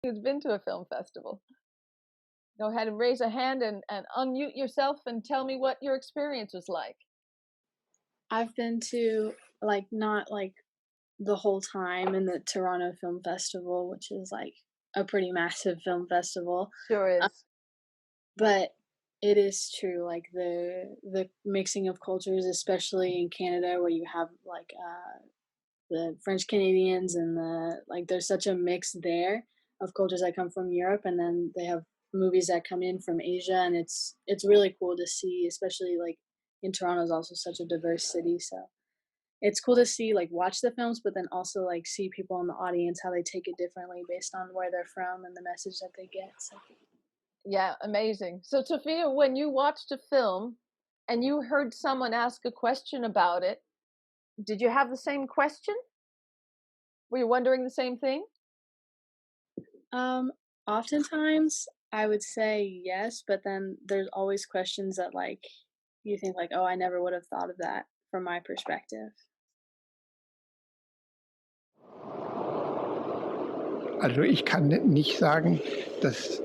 Who's been to a film festival? Go ahead and raise a hand and unmute yourself and tell me what your experience was like. I've been to, like, not, like, the whole time in the Toronto Film Festival, which is, like, a pretty massive film festival, Sure uh, is. but it is true, like, the mixing of cultures, especially in Canada where you have, like, the French Canadians and there's such a mix there of cultures that come from Europe, and then they have movies that come in from Asia, and it's really cool to see, especially, like, in Toronto is also such a diverse city, so it's cool to see, like, watch the films, but then also, like, see people in the audience, how they take it differently based on where they're from and the message that they get, so Yeah, amazing. So, Sophia, when you watched a film and you heard someone ask a question about it, did you have the same question? Were you wondering the same thing? Um, oftentimes, I would say yes, but then there's always questions that, like, you think, like, "Oh, I never would have thought of that from my perspective." Also, ich kann nicht sagen, dass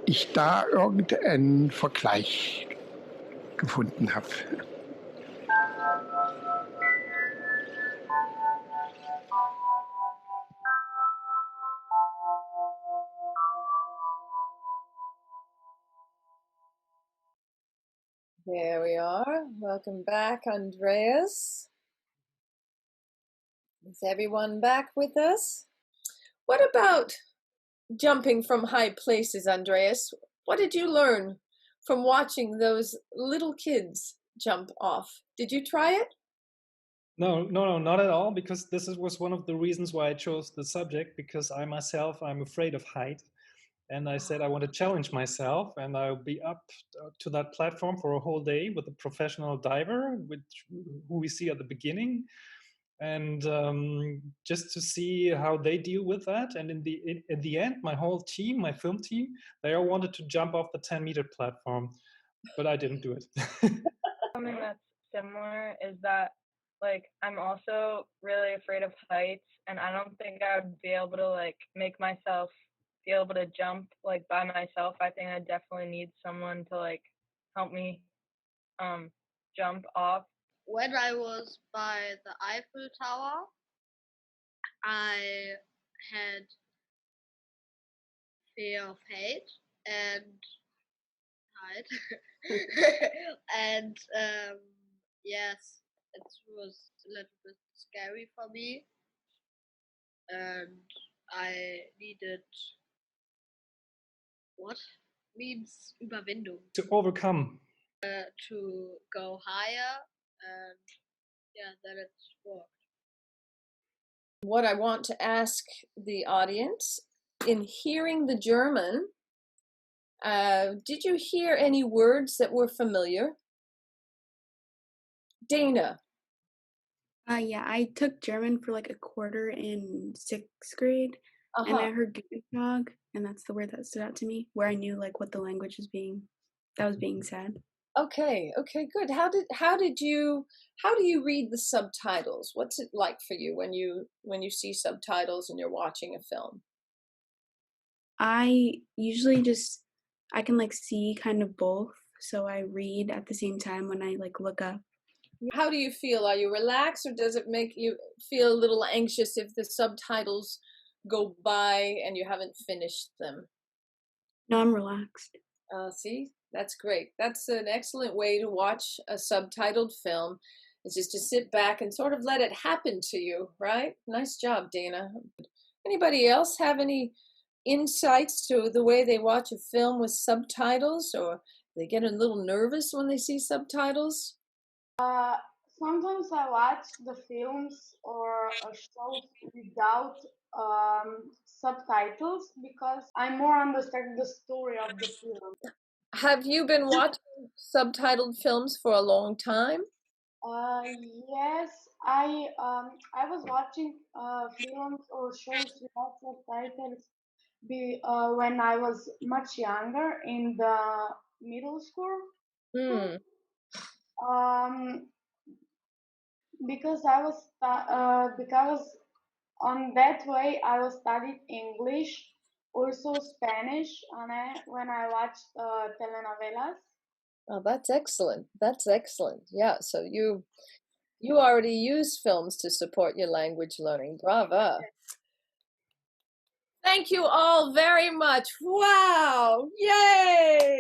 ich da irgendeinen Vergleich gefunden habe. There we are. Welcome back, Andreas. Is everyone back with us? What about jumping from high places, Andreas? What did you learn from watching those little kids jump off? Did you try it? No, no, no, not at all, because was one of the reasons why I chose the subject, because I'm afraid of height. And I said I want to challenge myself, and I'll be up to that platform for a whole day with a professional diver, who we see at the beginning, and just to see how they deal with that. And in the end, my whole team, my film team, they all wanted to jump off the 10-meter platform, but I didn't do it. Something that's similar is that, like, I'm also really afraid of heights, and I don't think I would be able to, like, make myself be able to jump, like, by myself. I think I definitely need someone to, like, help me jump off. When I was by the Eiffel Tower, I had fear of height, and yes, it was a little bit scary for me, and I needed what means Überwindung To overcome. to go higher, and yeah, then it worked. What I want to ask the audience, in hearing the German, did you hear any words that were familiar? Dana. Yeah, I took German for like a quarter in 6th grade, and I Uh-huh. heard Guten Tag, and that's the word that stood out to me, where I knew like what the language was being said. Okay, good. How do you read the subtitles? What's it like for you when you see subtitles and you're watching a film? I usually I can like see kind of both, so I read at the same time when I like look up. How do you feel? Are you relaxed, or does it make you feel a little anxious if the subtitles go by and you haven't finished them? No, I'm relaxed. See, that's great. That's an excellent way to watch a subtitled film, is just to sit back and sort of let it happen to you, right? Nice job, Dana. Anybody else have any insights to the way they watch a film with subtitles, or they get a little nervous when they see subtitles? Sometimes I watch the films or shows without subtitles because I more understand the story of the film. Have you been watching subtitled films for a long time? Yes, I was watching films or shows without subtitles when I was much younger in the middle school. Hmm. Um, because on that way I was studied English also Spanish when I watch telenovelas. Oh, that's excellent. That's excellent. Yeah, so you already use films to support your language learning. Brava. Thank you all very much. Wow. Yay.